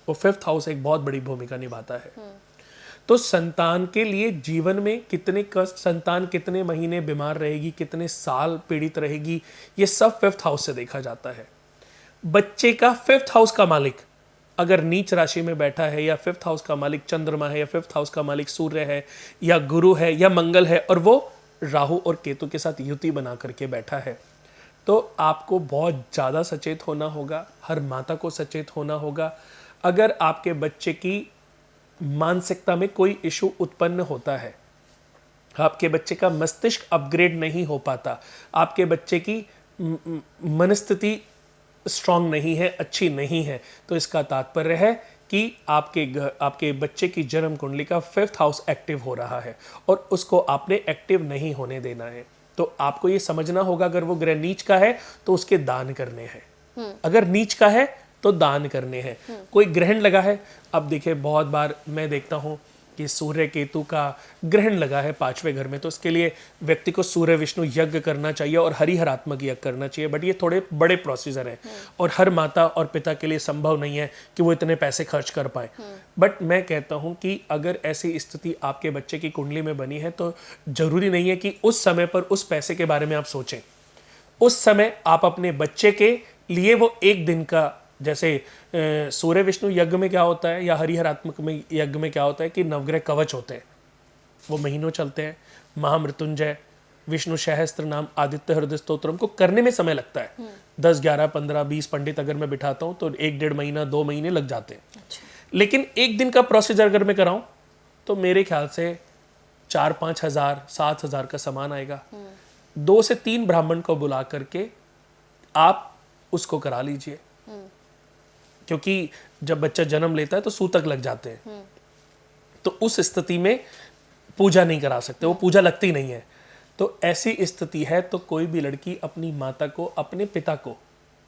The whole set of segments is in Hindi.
वो 5th हाउस एक बहुत बड़ी भूमिका निभाता है। तो संतान के लिए जीवन में कितने कष्ट, संतान कितने महीने बीमार रहेगी, कितने साल पीड़ित रहेगी, ये सब 5th हाउस से देखा जाता है। बच्चे का 5th हाउस का मालिक अगर नीच राशि में बैठा है, या 5th हाउस का मालिक चंद्रमा है, या 5th हाउस का मालिक सूर्य है, या गुरु है, या मंगल है, और वो राहु और केतु के साथ युति बना करके बैठा है, तो आपको बहुत ज़्यादा सचेत होना होगा। हर माता को सचेत होना होगा। अगर आपके बच्चे की मानसिकता में कोई इशू उत्पन्न होता है, आपके बच्चे का मस्तिष्क अपग्रेड नहीं हो पाता, आपके बच्चे की मनस्थिति स्ट्रांग नहीं है, अच्छी नहीं है, तो इसका तात्पर्य है कि आपके बच्चे की जन्म कुंडली का 5th हाउस एक्टिव हो रहा है और उसको आपने एक्टिव नहीं होने देना है। तो आपको ये समझना होगा, अगर वो ग्रह नीच का है तो उसके दान करने हैं, अगर नीच का है तो दान करने हैं। कोई ग्रहण लगा है, अब देखिए बहुत बार मैं देखता हूँ कि सूर्य केतु का ग्रहण लगा है 5वें घर में, तो उसके लिए व्यक्ति को सूर्य विष्णु यज्ञ करना चाहिए और हरिहरात्मक यज्ञ करना चाहिए। बट ये थोड़े बड़े प्रोसीजर हैं और हर माता और पिता के लिए संभव नहीं है कि वो इतने पैसे खर्च कर पाए। बट मैं कहता हूँ कि अगर ऐसी स्थिति आपके बच्चे की कुंडली में बनी है तो जरूरी नहीं है कि उस समय पर उस पैसे के बारे में आप सोचें। उस समय आप अपने बच्चे के लिए वो एक दिन का, जैसे सूर्य विष्णु यज्ञ में क्या होता है या हरिहरात्मक में यज्ञ में क्या होता है कि नवग्रह कवच होते हैं, वो महीनों चलते हैं। महामृत्युंजय, विष्णु सहस्त्र नाम, आदित्य हृदय स्तोत्रम को करने में समय लगता है। 10, 11, 15, 20 पंडित अगर मैं बिठाता हूँ तो 1-1.5 महीना 2 महीने लग जाते हैं। अच्छा। लेकिन एक दिन का प्रोसीजर अगर मैं कराऊं तो मेरे ख्याल से 4-5 हज़ार 7 हज़ार का सामान आएगा। 2 से 3 ब्राह्मण को बुला करके आप उसको करा लीजिए, क्योंकि जब बच्चा जन्म लेता है तो सूतक लग जाते हैं, तो उस स्थिति में पूजा नहीं करा सकते, वो पूजा लगती नहीं है। तो ऐसी स्थिति है तो कोई भी लड़की अपनी माता को, अपने पिता को,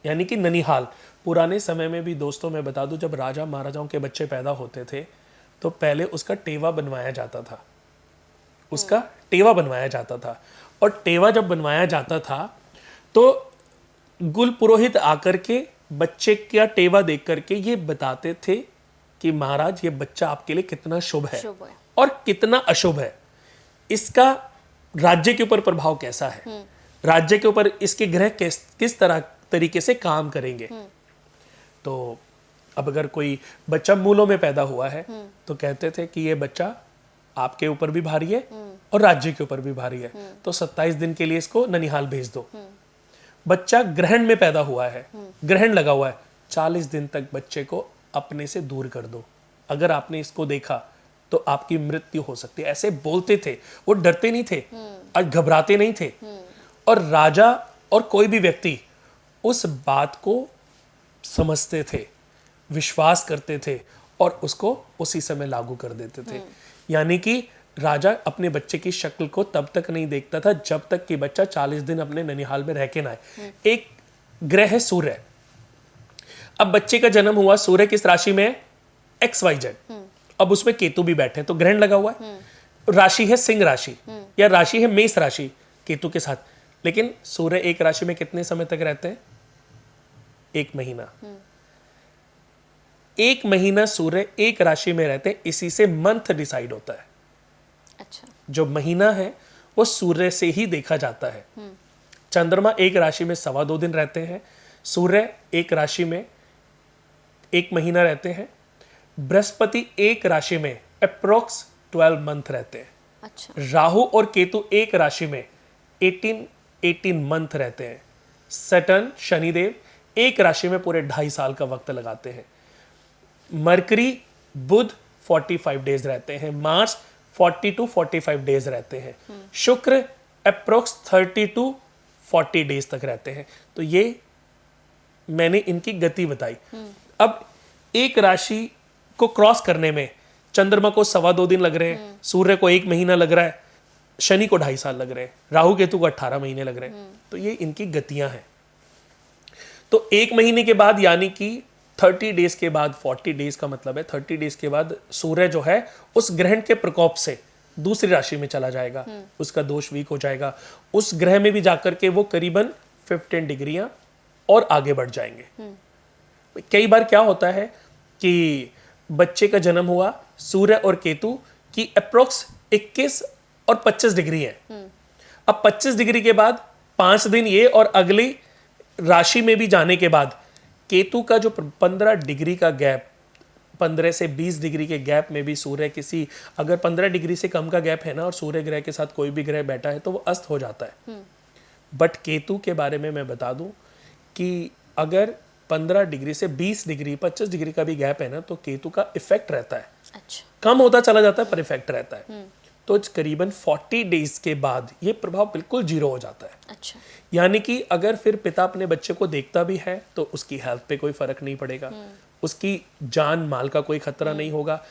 यानी कि ननिहाल, पुराने समय में भी दोस्तों मैं बता दूं, जब राजा महाराजाओं के बच्चे पैदा होते थे तो पहले उसका टेवा बनवाया जाता था, उसका टेवा बनवाया जाता था। और टेवा जब बनवाया जाता था तो गुल पुरोहित आकर के बच्चे का टेवा देख करके ये बताते थे कि महाराज ये बच्चा आपके लिए कितना शुभ है और कितना अशुभ है, इसका राज्य के ऊपर प्रभाव कैसा है, राज्य के ऊपर इसके ग्रह किस तरीके से काम करेंगे। तो अब अगर कोई बच्चा मूलों में पैदा हुआ है तो कहते थे कि ये बच्चा आपके ऊपर भी भारी है और राज्य के ऊपर भी भारी है, तो 27 दिन के लिए इसको ननिहाल भेज दो। बच्चा ग्रहण में पैदा हुआ है, ग्रहण लगा हुआ है, 40 दिन तक बच्चे को अपने से दूर कर दो, अगर आपने इसको देखा तो आपकी मृत्यु हो सकती है। ऐसे बोलते थे, वो डरते नहीं थे और घबराते नहीं थे। और राजा और कोई भी व्यक्ति उस बात को समझते थे, विश्वास करते थे और उसको उसी समय लागू कर देते थे। यानी कि राजा अपने बच्चे की शक्ल को तब तक नहीं देखता था जब तक कि बच्चा 40 दिन अपने ननिहाल में रह के ना आए। एक ग्रह है सूर्य, अब बच्चे का जन्म हुआ, सूर्य किस राशि में है, XYZ, अब उसमें केतु भी बैठे तो ग्रहण लगा हुआ है, राशि है सिंह राशि या राशि है मेष राशि केतु के साथ। लेकिन सूर्य एक राशि में कितने समय तक रहते हैं, 1 महीना। 1 महीना सूर्य एक राशि में रहते हैं, इसी से मंथ डिसाइड होता है। अच्छा। जो महीना है वो सूर्य से ही देखा जाता है। चंद्रमा एक राशि में 2.25 दिन रहते हैं, सूर्य एक राशि में 1 महीना रहते हैं, बृहस्पति एक राशि में अप्रोक्स 12 मंथ रहते हैं। अच्छा। राहु और केतु एक राशि में 18 मंथ रहते हैं। सैटर्न शनिदेव एक राशि में पूरे 2.5 साल का वक्त लगाते हैं। मरकरी बुध 45 डेज रहते हैं, मार्स 40 to 45 डेज रहते हैं, शुक्र अप्रोक्स 30 to 40 डेज तक रहते हैं। तो ये मैंने इनकी गति बताई। अब एक राशि को क्रॉस करने में चंद्रमा को 2.25 दिन लग रहे हैं, सूर्य को 1 महीना लग रहा है, शनि को 2.5 साल लग रहे हैं, राहु केतु को 18 महीने लग रहे हैं। तो ये इनकी गतियां हैं। तो 1 महीने के बाद यानी कि 30 डेज के बाद, 40 डेज का मतलब है 30 डेज के बाद सूर्य जो है उस ग्रहण के प्रकोप से दूसरी राशि में चला जाएगा, उसका दोष वीक हो जाएगा। उस ग्रह में भी जाकर के वो करीबन 15 डिग्रियां और आगे बढ़ जाएंगे। कई बार क्या होता है कि बच्चे का जन्म हुआ, सूर्य और केतु की अप्रोक्स 21 और 25 डिग्री है। अब 25 डिग्री के बाद 5 दिन ये और अगली राशि में भी जाने के बाद केतु का जो 15 डिग्री का गैप, 15 से 20 डिग्री के गैप में भी सूर्य किसी, अगर 15 डिग्री से कम का गैप है ना और सूर्य ग्रह के साथ कोई भी ग्रह बैठा है तो वो अस्त हो जाता है। बट केतु के बारे में मैं बता दूं कि अगर 15 डिग्री से 20 डिग्री 25 डिग्री का भी गैप है ना तो केतु का इफेक्ट रहता है। अच्छा। कम होता चला जाता है पर इफेक्ट रहता है। तो करीबन 40 डेज के बाद ये प्रभाव बिल्कुल जीरो हो जाता है। अच्छा। यानी कि अगर फिर पिता अपने बच्चे को देखता भी है तो उसकी हेल्थ पे कोई फर्क नहीं पड़ेगा, उसकी जान माल का कोई खतरा नहीं होगा,